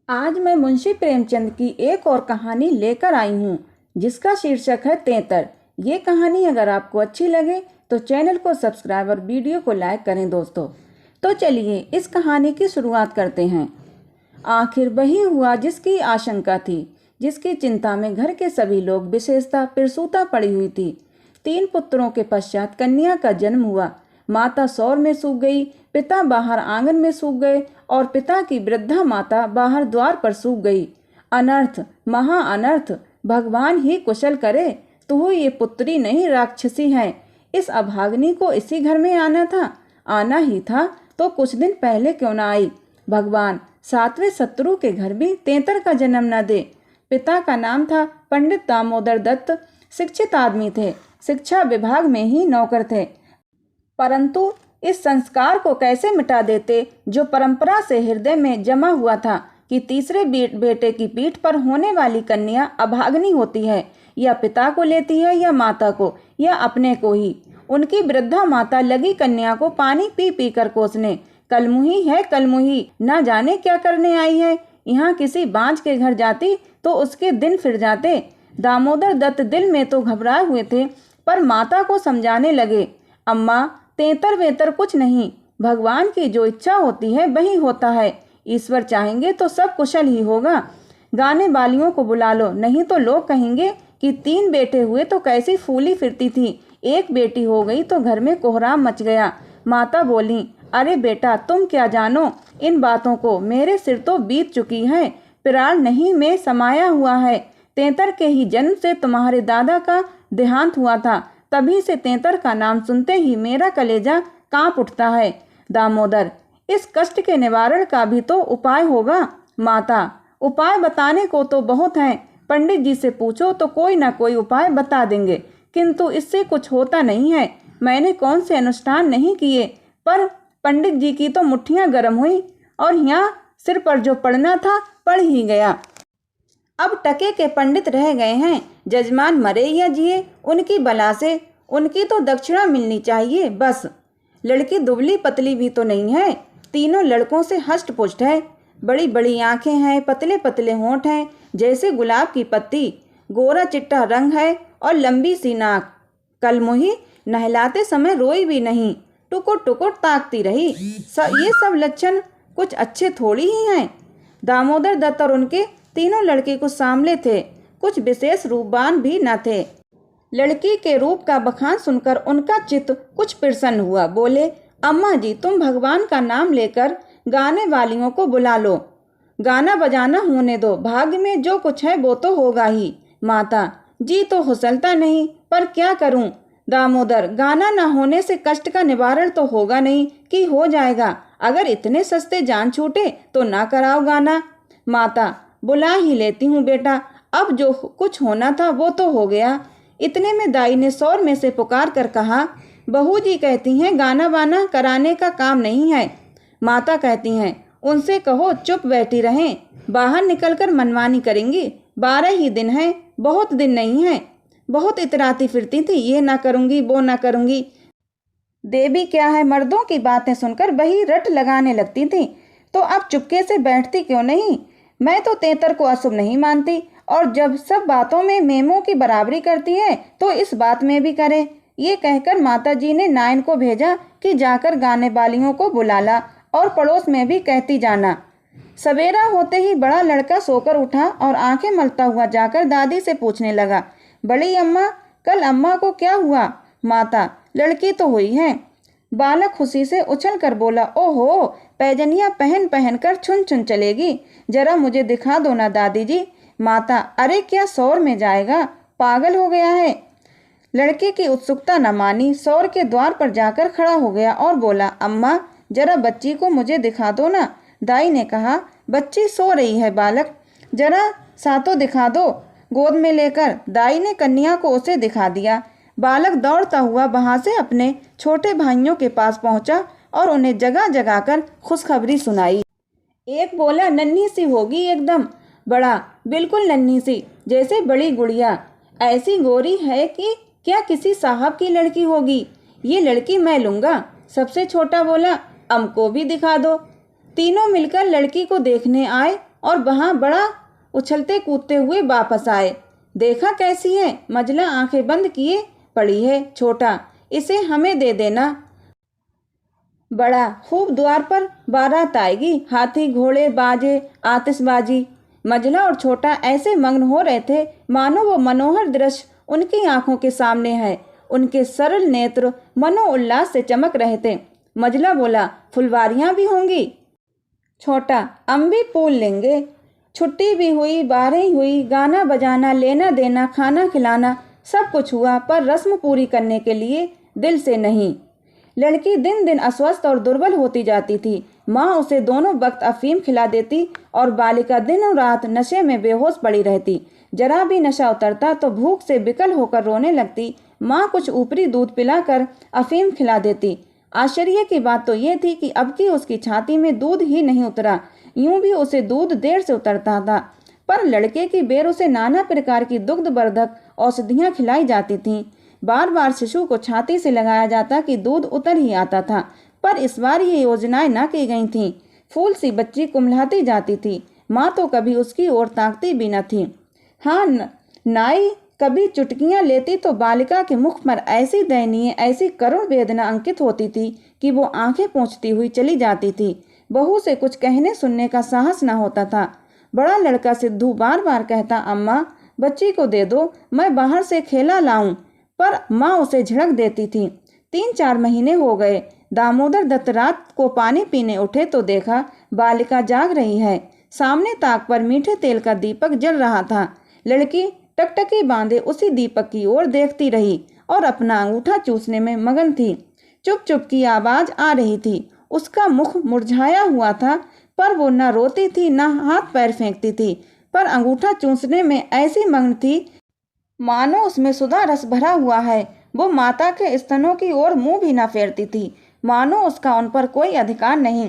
आज मैं मुंशी प्रेमचंद की एक और कहानी लेकर आई हूँ जिसका शीर्षक है तेतर। ये कहानी अगर आपको अच्छी लगे तो चैनल को सब्सक्राइब और वीडियो को लाइक करें दोस्तों। तो चलिए इस कहानी की शुरुआत करते हैं। आखिर वही हुआ जिसकी आशंका थी, जिसकी चिंता में घर के सभी लोग विशेषतः प्रसूता पड़ी हुई थी। 3 पुत्रों के पश्चात कन्या का जन्म हुआ। माता सौर में सूख गई, पिता बाहर आंगन में सूख गए और पिता की वृद्धा माता बाहर द्वार पर सूख गई। अनर्थ, महा अनर्थ, भगवान ही कुशल करे। तू ये पुत्री नहीं राक्षसी है। इस अभाग्नि को इसी घर में आना था। आना ही था तो कुछ दिन पहले क्यों न आई। भगवान, 7वें शत्रु के घर भी तेतर का जन्म न दे। पिता का नाम था पंडित दामोदर दत्त। शिक्षित आदमी थे, शिक्षा विभाग में ही नौकर थे, परंतु इस संस्कार को कैसे मिटा देते जो परंपरा से हृदय में जमा हुआ था कि तीसरे बेटे की पीठ पर होने वाली कन्या अभाग्नि होती है, या पिता को लेती है या माता को या अपने को ही। उनकी वृद्धा माता लगी कन्या को पानी पी पी कर कोसने। कलमुही है कलमुही, ना जाने क्या करने आई है। यहाँ किसी बांझ के घर जाती तो उसके दिन फिर जाते। दामोदर दत्त दिल में तो घबराए हुए थे, पर माता को समझाने लगे, अम्मा तेतर वेतर कुछ नहीं, भगवान की जो इच्छा होती है वही होता है। ईश्वर चाहेंगे तो सब कुशल ही होगा। गाने वालियों को बुला लो, नहीं तो लोग कहेंगे कि 3 बेटे हुए तो कैसी फूली फिरती थी, एक बेटी हो गई तो घर में कोहराम मच गया। माता बोली, अरे बेटा तुम क्या जानो इन बातों को, मेरे सिर तो बीत चुकी है, प्राण नहीं में समाया हुआ है। तेतर के ही जन्म से तुम्हारे दादा का देहांत हुआ था, तभी से तेतर का नाम सुनते ही मेरा कलेजा कांप उठता है। दामोदर, इस कष्ट के निवारण का भी तो उपाय होगा। माता, उपाय बताने को तो बहुत है, पंडित जी से पूछो तो कोई ना कोई उपाय बता देंगे, किंतु इससे कुछ होता नहीं है। मैंने कौन से अनुष्ठान नहीं किए, पर पंडित जी की तो मुट्ठियां गर्म हुई और यहाँ सिर पर जो पड़ना था पड़ ही गया। अब टके के पंडित रह गए हैं, जजमान मरे या जिए उनकी बला से, उनकी तो दक्षिणा मिलनी चाहिए बस। लड़की दुबली पतली भी तो नहीं है, तीनों लड़कों से हष्ट पुष्ट है। बड़ी बड़ी आंखें हैं, पतले पतले होंठ हैं जैसे गुलाब की पत्ती, गोरा चिट्टा रंग है और लंबी सी नाक। कलमुही नहलाते समय रोई भी नहीं, टुकुर टुकुर ताकती रही। ये सब लक्षण कुछ अच्छे थोड़ी ही हैं। दामोदर दत्त और उनके तीनों लड़के कुछ सांवले थे, कुछ विशेष रूपवान भी न थे। लड़की के रूप का बखान सुनकर उनका चित्त कुछ प्रसन्न हुआ। बोले, अम्मा जी तुम भगवान का नाम लेकर गाने वालियों को बुला लो, गाना बजाना होने दो, भाग्य में जो कुछ है वो तो होगा ही। माता, जी तो हुसलता नहीं, पर क्या करूं। दामोदर, गाना न होने से कष्ट का निवारण तो होगा नहीं कि हो जाएगा। अगर इतने सस्ते जान छूटे तो ना कराओ गाना। माता, बुला ही लेती हूँ बेटा, अब जो कुछ होना था वो तो हो गया। इतने में दाई ने सौर में से पुकार कर कहा, बहू जी कहती हैं गाना वाना कराने का काम नहीं है। माता कहती हैं, उनसे कहो चुप बैठी रहें, बाहर निकलकर मनमानी करेंगी। 12 ही दिन हैं, बहुत दिन नहीं है। बहुत इतराती फिरती थी, ये ना करूँगी वो ना करूँगी। देवी क्या है, मर्दों की बातें सुनकर वही रट लगाने लगती थी, तो अब चुपके से बैठती क्यों नहीं। मैं तो तेतर को अशुभ नहीं मानती, और जब सब बातों में मेमों की बराबरी करती है तो इस बात में भी करे। ये कहकर माताजी ने नायन को भेजा कि जाकर गाने वालियों को बुला ला और पड़ोस में भी कहती जाना। सवेरा होते ही बड़ा लड़का सोकर उठा और आंखें मलता हुआ जाकर दादी से पूछने लगा, बड़ी अम्मा कल अम्मा को क्या हुआ। माता, लड़की तो हुई है। बालक खुशी से उछल कर बोला, ओहो, पैजनिया पहन पहन कर छुन छुन चलेगी, जरा मुझे दिखा दो ना दादी जी। माता, अरे क्या सौर में जाएगा, पागल हो गया है। लड़के की उत्सुकता न मानी, सौर के द्वार पर जाकर खड़ा हो गया और बोला, अम्मा जरा बच्ची को मुझे दिखा दो ना। दाई ने कहा, बच्ची सो रही है बालक, जरा सातों दिखा दो। गोद में लेकर दाई ने कन्या को उसे दिखा दिया। बालक दौड़ता हुआ वहां से अपने छोटे भाइयों के पास पहुंचा और उन्हें जगह जगह कर खुशखबरी सुनाई। एक बोला, नन्ही सी होगी एकदम, बड़ा बिल्कुल नन्ही सी, जैसे बड़ी गुड़िया, ऐसी गोरी है कि क्या किसी साहब की लड़की होगी। ये लड़की मैं लूँगा। सबसे छोटा बोला, हमको भी दिखा दो। तीनों मिलकर लड़की को देखने आए और वहाँ बड़ा उछलते कूदते हुए वापस आए। देखा कैसी है? मजला आंखें बंद किए पड़ी है। छोटा, इसे हमें दे देना। बड़ा, खूब द्वार पर बारात आएगी, हाथी घोड़े बाजे आतिशबाजी। मजला और छोटा ऐसे मग्न हो रहे थे मानो वो मनोहर दृश्य उनकी आंखों के सामने है। उनके सरल नेत्र मनोउल्लास से चमक रहे थे। मजला बोला, फुलवारियां भी होंगी? छोटा, हम भी फूल लेंगे। छुट्टी भी हुई, बारही हुई, गाना बजाना, लेना देना, खाना खिलाना सब कुछ हुआ, पर रस्म पूरी करने के लिए दिल से नहीं। लड़की दिन दिन अस्वस्थ और दुर्बल होती जाती थी। माँ उसे दोनों वक्त अफीम खिला देती और बालिका दिनों रात नशे में बेहोश पड़ी रहती। जरा भी नशा उतरता तो भूख से विकल होकर रोने लगती। माँ कुछ ऊपरी दूध पिलाकर अफीम खिला देती। आश्चर्य की बात तो ये थी कि अब की उसकी छाती में दूध ही नहीं उतरा, यूं भी उसे दूध देर से उतरता था। पर लड़के की बेर उसे नाना प्रकार की दुग्धवर्धक औषधियां खिलाई जाती थीं। बार बार शिशु को छाती से लगाया जाता कि दूध उतर ही आता था। पर इस बार ये योजनाएं न की गई थीं। फूल सी बच्ची कुम्हलाती जाती थी। माँ तो कभी उसकी ओर ताकती भी न थी। हाँ, नाई कभी चुटकियां लेती तो बालिका के मुख पर ऐसी दयनीय, ऐसी करुण वेदना अंकित होती थी कि वो आंखें पोंछती हुई चली जाती थी। बहू से कुछ कहने सुनने का साहस न होता था। बड़ा लड़का सिद्धू बार बार कहता, अम्मा बच्ची को दे दो, मैं बाहर से खेला लाऊं, पर माँ उसे झिड़क देती थी। 3-4 महीने हो गए। दामोदर दत्त रात को पानी पीने उठे तो देखा बालिका जाग रही है। सामने ताक पर मीठे तेल का दीपक जल रहा था। लड़की टकटकी बांधे उसी दीपक की ओर देखती रही और अपना अंगूठा चूसने में मगन थी। चुप चुप की आवाज आ रही थी। उसका मुख मुरझाया हुआ था, पर वो न रोती थी न हाथ पैर फेंकती थी, पर अंगूठा चूसने में ऐसी मग्न थी मानो उसमें सुधा रस भरा हुआ है। वो माता के स्तनों की ओर मुंह भी न फेरती थी, मानो उसका उन पर कोई अधिकार नहीं,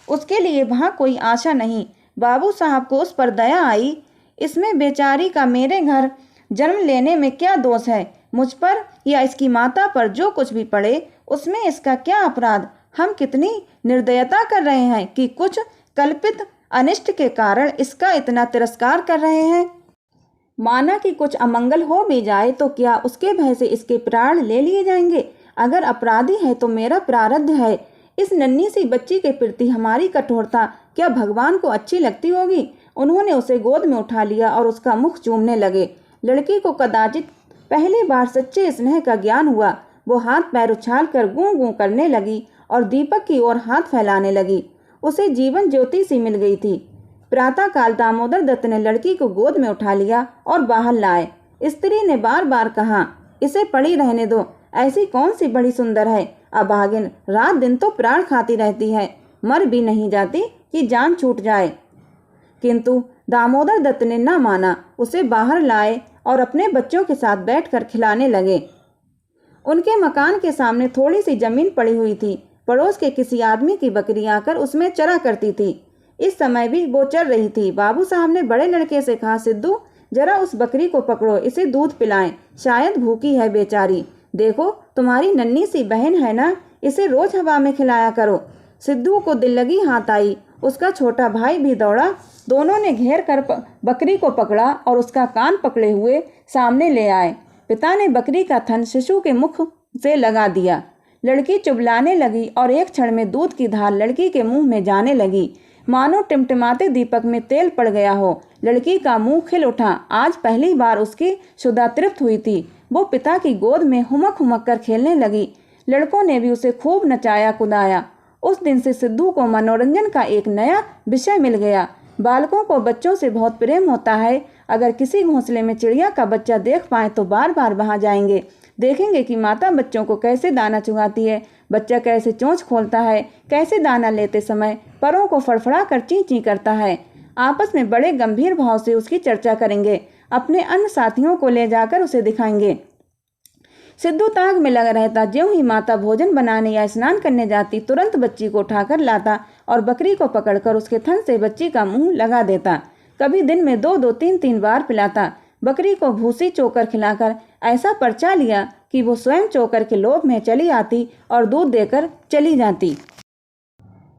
उसके लिए वहाँ कोई आशा नहीं। बाबू साहब को उस पर दया आई। इसमें बेचारी का मेरे घर जन्म लेने में क्या दोष है? मुझ पर या इसकी माता पर जो कुछ भी पड़े उसमें इसका क्या अपराध? हम कितनी निर्दयता कर रहे हैं कि कुछ कल्पित अनिष्ट के कारण इसका इतना तिरस्कार कर रहे हैं। माना कि कुछ अमंगल हो भी जाए तो क्या उसके भय से इसके प्राण ले लिए जाएंगे? अगर अपराधी है तो मेरा प्रारब्ध है। इस नन्ही सी बच्ची के प्रति हमारी कठोरता क्या भगवान को अच्छी लगती होगी? उन्होंने उसे गोद में उठा लिया और उसका मुख चूमने लगे। लड़की को कदाचित पहली बार सच्चे स्नेह का ज्ञान हुआ। वो हाथ पैर उछाल कर गूं गूं करने लगी और दीपक की ओर हाथ फैलाने लगी। उसे जीवन ज्योति सी मिल गई थी। प्रातःकाल दामोदर दत्त ने लड़की को गोद में उठा लिया और बाहर लाए। स्त्री ने बार बार कहा, इसे पड़ी रहने दो, ऐसी कौन सी बड़ी सुंदर है, अभागिन रात दिन तो प्राण खाती रहती है, मर भी नहीं जाती कि जान छूट जाए। किंतु दामोदर दत्त ने न माना। उसे बाहर लाए और अपने बच्चों के साथ बैठकर खिलाने लगे। उनके मकान के सामने थोड़ी सी जमीन पड़ी हुई थी। पड़ोस के किसी आदमी की बकरी आकर उसमें चरा करती थी। इस समय भी वो चर रही थी। बाबू साहब ने बड़े लड़के से कहा, सिद्धू जरा उस बकरी को पकड़ो, इसे दूध पिलाएं, शायद भूखी है बेचारी। देखो तुम्हारी नन्ही सी बहन है ना, इसे रोज हवा में खिलाया करो। सिद्धू को दिल लगी हाथ आई। उसका छोटा भाई भी दौड़ा। दोनों ने घेर कर बकरी को पकड़ा और उसका कान पकड़े हुए सामने ले आए। पिता ने बकरी का थन शिशु के मुख से लगा दिया। लड़की चुबलाने लगी और एक क्षण में दूध की धार लड़की के मुंह में जाने लगी, मानो टिमटिमाते दीपक में तेल पड़ गया हो। लड़की का मुंह खिल उठा। आज पहली बार उसकी क्षुधा तृप्त हुई थी। वो पिता की गोद में हुमक हुमक कर खेलने लगी। लड़कों ने भी उसे खूब नचाया कुदाया। उस दिन से सिद्धू को मनोरंजन का एक नया विषय मिल गया। बालकों को बच्चों से बहुत प्रेम होता है। अगर किसी घोंसले में चिड़िया का बच्चा देख पाए तो बार बार वहां जाएंगे। देखेंगे कि माता बच्चों को कैसे दाना चुगाती है, बच्चा कैसे चोंच खोलता है, कैसे दाना लेते समय परों को फड़फड़ा कर ची ची करता है। आपस में बड़े गंभीर भाव से उसकी चर्चा करेंगे। अपने अन्य साथियों को ले जाकर उसे दिखाएंगे। सिद्धू ताक में लगा रहता। ज्यों ही माता भोजन बनाने या स्नान करने जाती, तुरंत बच्ची को उठाकर लाता और बकरी को पकड़कर उसके थन से बच्ची का मुंह लगा देता। कभी दिन में 2-2, 3-3 बार पिलाता। बकरी को भूसी चोकर खिलाकर ऐसा परचा लिया कि वो स्वयं चोकर के लोभ में चली आती और दूध देकर चली जाती।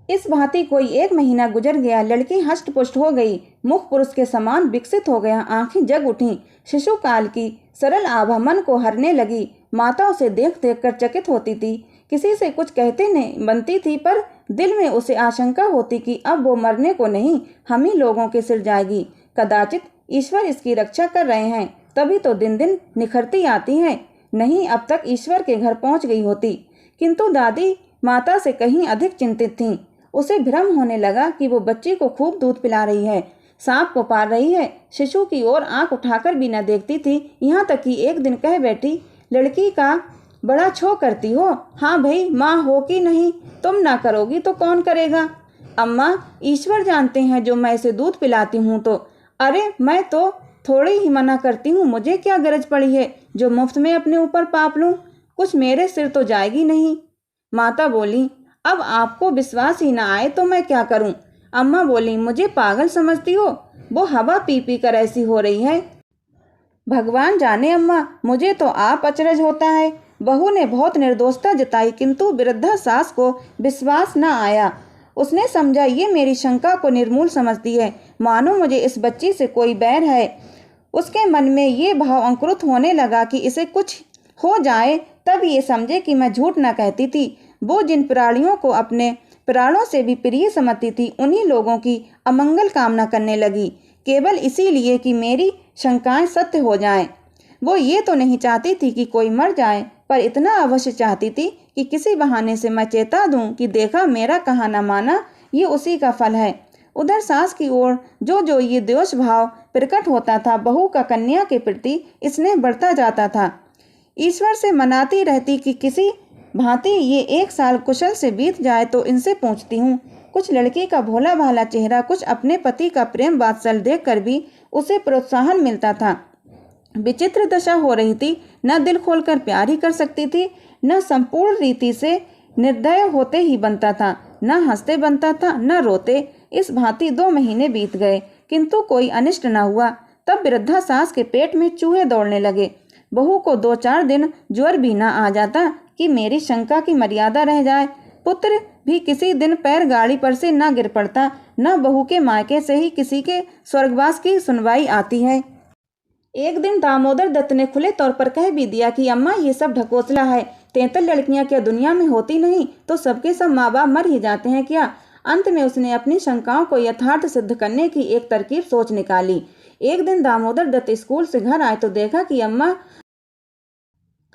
इस भांति कोई 1 महीना गुजर गया। लड़की हष्ट पुष्ट हो गई, मुख पुरुष के समान विकसित हो गया, आंखें जग उठी। शिशु काल की सरल आभा मन को हरने लगी। माता उसे देख देख कर चकित होती थी। किसी से कुछ कहते नहीं बनती थी, पर दिल में उसे आशंका होती कि अब वो मरने को नहीं, हम ही लोगों के सिर जाएगी। कदाचित ईश्वर इसकी रक्षा कर रहे हैं, तभी तो दिन दिन निखरती आती है। नहीं, अब तक ईश्वर के घर पहुंच गई होती। किंतु दादी माता से कहीं अधिक चिंतित थीं। उसे भ्रम होने लगा कि वो बच्ची को खूब दूध पिला रही है, सांप को पार रही है। शिशु की ओर आंख उठाकर भी न देखती थी। यहाँ तक कि एक दिन कह बैठी, लड़की का बड़ा छो करती हो। हाँ भाई, माँ हो कि नहीं, तुम ना करोगी तो कौन करेगा। अम्मा, ईश्वर जानते हैं जो मैं इसे दूध पिलाती हूँ तो। अरे मैं तो थोड़ी ही मना करती हूँ, मुझे क्या गरज पड़ी है जो मुफ्त में अपने ऊपर पाप लूँ। कुछ मेरे सिर तो जाएगी नहीं। माता बोली, अब आपको विश्वास ही ना आए तो मैं क्या करूं। अम्मा बोली, मुझे पागल समझती हो, वो हवा पी पी कर ऐसी हो रही है। भगवान जाने अम्मा, मुझे तो आप अचरज होता है। बहू ने बहुत निर्दोषता जताई, किंतु वृद्धा सास को विश्वास न आया। उसने समझा ये मेरी शंका को निर्मूल समझती है, मानो मुझे इस बच्ची से कोई बैर है। उसके मन में ये भाव अंकुरित होने लगा कि इसे कुछ हो जाए तब ये समझे कि मैं झूठ न कहती थी। वो जिन प्राणियों को अपने प्राणों से भी प्रिय समझती थी, उन्हीं लोगों की अमंगल कामना करने लगी, केवल इसीलिए कि मेरी शंकाएं सत्य हो जाएं। वो ये तो नहीं चाहती थी कि कोई मर जाए, पर इतना अवश्य चाहती थी कि किसी बहाने से मैं चेता दूं कि देखा, मेरा कहा न माना, ये उसी का फल है। उधर सास की ओर जो ये द्वेष भाव प्रकट होता था, बहू का कन्या के प्रति स्नेह बढ़ता जाता था। ईश्वर से मनाती रहती कि किसी भांति ये 1 साल कुशल से बीत जाए तो इनसे पूछती हूँ। कुछ लड़की का भोला भाला चेहरा, कुछ अपने पति का प्रेम वात्सल्य देखकर भी उसे प्रोत्साहन मिलता था। विचित्र दशा हो रही थी, न दिल खोलकर प्यार ही कर सकती थी, न संपूर्ण रीति से निर्दय होते ही बनता था, न हंसते बनता था, न रोते। इस भांति 2 महीने बीत गए, किंतु कोई अनिष्ट न हुआ। तब वृद्धा सास के पेट में चूहे दौड़ने लगे। बहू को 2-4 दिन ज्वर भी न आ जाता कि मेरी शंका की मर्यादा रह जाए। पुत्र भी किसी दिन पैर गाड़ी पर से न गिर पड़ता, न बहू के मायके से ही किसी के स्वर्गवास की सुनवाई आती है। एक दिन दामोदर दत्त ने खुले तौर पर कह भी दिया कि अम्मा, ये सब ढकोसला है। 33 लड़कियां क्या दुनिया में होती नहीं, तो सबके सब माँ बाप मर ही जाते हैं क्या। अंत में उसने अपनी शंकाओं को यथार्थ सिद्ध करने की एक तरकीब सोच निकाली। एक दिन दामोदर दत्त स्कूल से घर आए तो देखा कि अम्मा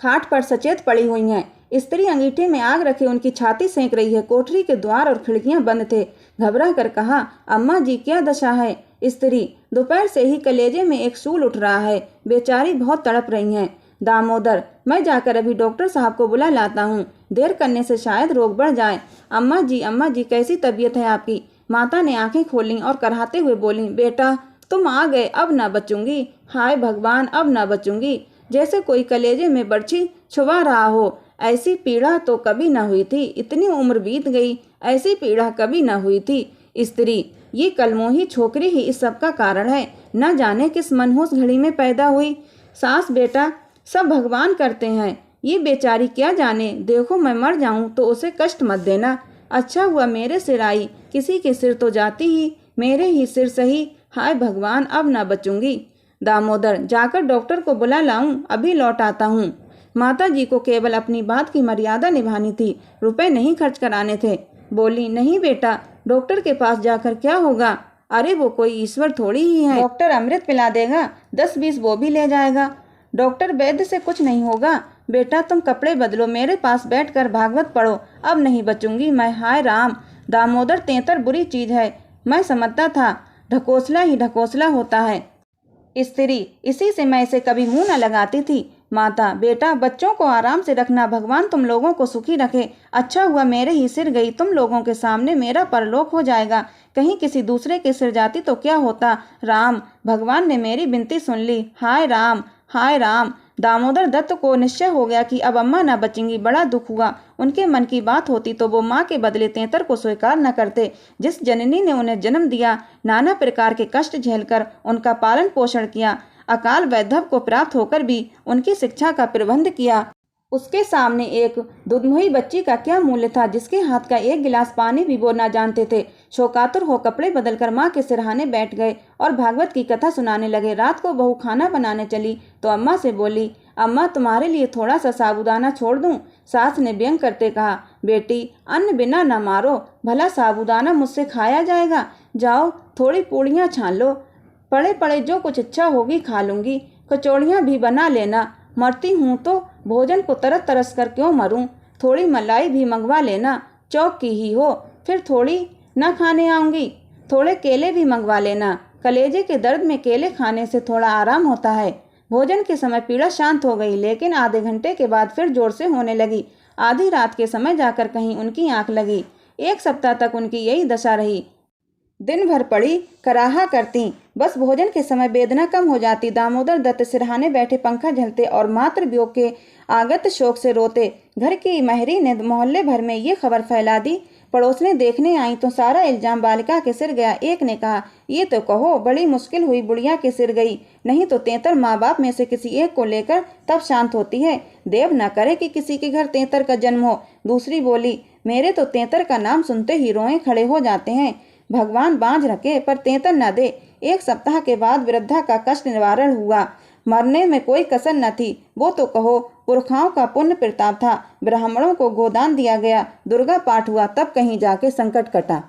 खाट पर सचेत पड़ी हुई हैं। स्त्री अंगीठे में आग रखे उनकी छाती सेंक रही है। कोठरी के द्वार और खिड़कियां बंद थे। घबरा कर कहा, अम्मा जी क्या दशा है। स्त्री, दोपहर से ही कलेजे में एक सूल उठ रहा है, बेचारी बहुत तड़प रही हैं। दामोदर, मैं जाकर अभी डॉक्टर साहब को बुला लाता हूँ, देर करने से शायद रोग बढ़ जाए। अम्मा जी कैसी तबीयत है आपकी। माता ने आंखें खोली और कराहते हुए बोली, बेटा तुम आ गए, अब ना बचूंगी। हाय भगवान, अब ना बचूंगी। जैसे कोई कलेजे में बर्छी छुपा रहा हो। ऐसी पीड़ा तो कभी न हुई थी, इतनी उम्र बीत गई, ऐसी पीड़ा कभी न हुई थी। स्त्री, ये कलमोही छोकरी ही इस सब का कारण है। न जाने किस मनहूस घड़ी में पैदा हुई। सास बेटा सब भगवान करते हैं, ये बेचारी क्या जाने। देखो मैं मर जाऊं तो उसे कष्ट मत देना। अच्छा हुआ मेरे सिर आई, किसी के सिर तो जाती ही, मेरे ही सिर सही। हाय भगवान, अब न बचूंगी। दामोदर, जाकर डॉक्टर को बुला लाऊं, अभी लौट आता हूँ। माता जी को केवल अपनी बात की मर्यादा निभानी थी, रुपए नहीं खर्च कराने थे। बोली, नहीं बेटा, डॉक्टर के पास जाकर क्या होगा। अरे वो कोई ईश्वर थोड़ी ही है, डॉक्टर अमृत पिला देगा, 10-20 वो भी ले जाएगा। डॉक्टर वैद्य से कुछ नहीं होगा। बेटा तुम कपड़े बदलो, मेरे पास बैठकर भागवत पढ़ो, अब नहीं बचूंगी मैं। हाय राम। दामोदर, 33 बुरी चीज है, मैं समझता था ढकोसला ही ढकोसला होता है। स्त्री, इसी से मैं इसे कभी मुंह न लगाती थी। माता, बेटा बच्चों को आराम से रखना, भगवान तुम लोगों को सुखी रखे। अच्छा हुआ मेरे ही सिर गई, तुम लोगों के सामने मेरा परलोक हो जाएगा। कहीं किसी दूसरे के सिर जाती तो क्या होता। राम, भगवान ने मेरी विनती सुन ली। हाय राम, हाय राम। दामोदर दत्त को निश्चय हो गया कि अब अम्मा न बचेंगी। बड़ा दुख हुआ। उनके मन की बात होती तो वो माँ के बदले 33 को स्वीकार न करते। जिस जननी ने उन्हें जन्म दिया, नाना प्रकार के कष्ट झेलकर उनका पालन पोषण किया, अकाल वैधव को प्राप्त होकर भी उनकी शिक्षा का प्रबंध किया, उसके सामने एक दुधमुही बच्ची का क्या मूल्य था, जिसके हाथ का एक गिलास पानी भी वो ना जानते थे। शोकातुर हो कपड़े बदलकर माँ के सिरहाने बैठ गए और भागवत की कथा सुनाने लगे। रात को बहू खाना बनाने चली तो अम्मा से बोली, अम्मा तुम्हारे लिए थोड़ा सा साबूदाना छोड़ दूं? सास ने व्यंग करते कहा, बेटी अन्न बिना न मारो, भला साबूदाना मुझसे खाया जाएगा? जाओ थोड़ी पूड़ियाँ छान लो, पड़े पड़े जो कुछ इच्छा होगी खा लूंगी। कचौड़ियाँ भी बना लेना, मरती हूँ तो भोजन को तरस तरस कर क्यों मरूं? थोड़ी मलाई भी मंगवा लेना, चौक की ही हो, फिर थोड़ी न खाने आऊंगी। थोड़े केले भी मंगवा लेना, कलेजे के दर्द में केले खाने से थोड़ा आराम होता है। भोजन के समय पीड़ा शांत हो गई, लेकिन आधे घंटे के बाद फिर जोर से होने लगी। आधी रात के समय जाकर कहीं उनकी आंख लगी। 1 सप्ताह तक उनकी यही दशा रही। दिन भर पड़ी कराहा करती, बस भोजन के समय वेदना कम हो जाती। दामोदर दत्त सिरहाने बैठे पंखा झलते और मातृ वियोग के आगत शोक से रोते। घर की महरी ने मोहल्ले भर में ये खबर फैला दी। पड़ोसने देखने आई तो सारा इल्जाम बालिका के सिर गया। एक ने कहा, ये तो कहो बड़ी मुश्किल हुई बुढ़िया के सिर गई, नहीं तो तेतर माँ बाप में से किसी एक को लेकर तब शांत होती है। देव न करे कि किसी के घर तेतर का जन्म हो। दूसरी बोली, मेरे तो तेतर का नाम सुनते ही रोए खड़े हो जाते हैं। भगवान बांझ रखे पर तेतर न दे। 1 सप्ताह के बाद वृद्धा का कष्ट निवारण हुआ। मरने में कोई कसर न थी। वो तो कहो पुरखाओं का पुण्य प्रताप था। ब्राह्मणों को गोदान दिया गया, दुर्गा पाठ हुआ, तब कहीं जाके संकट कटा।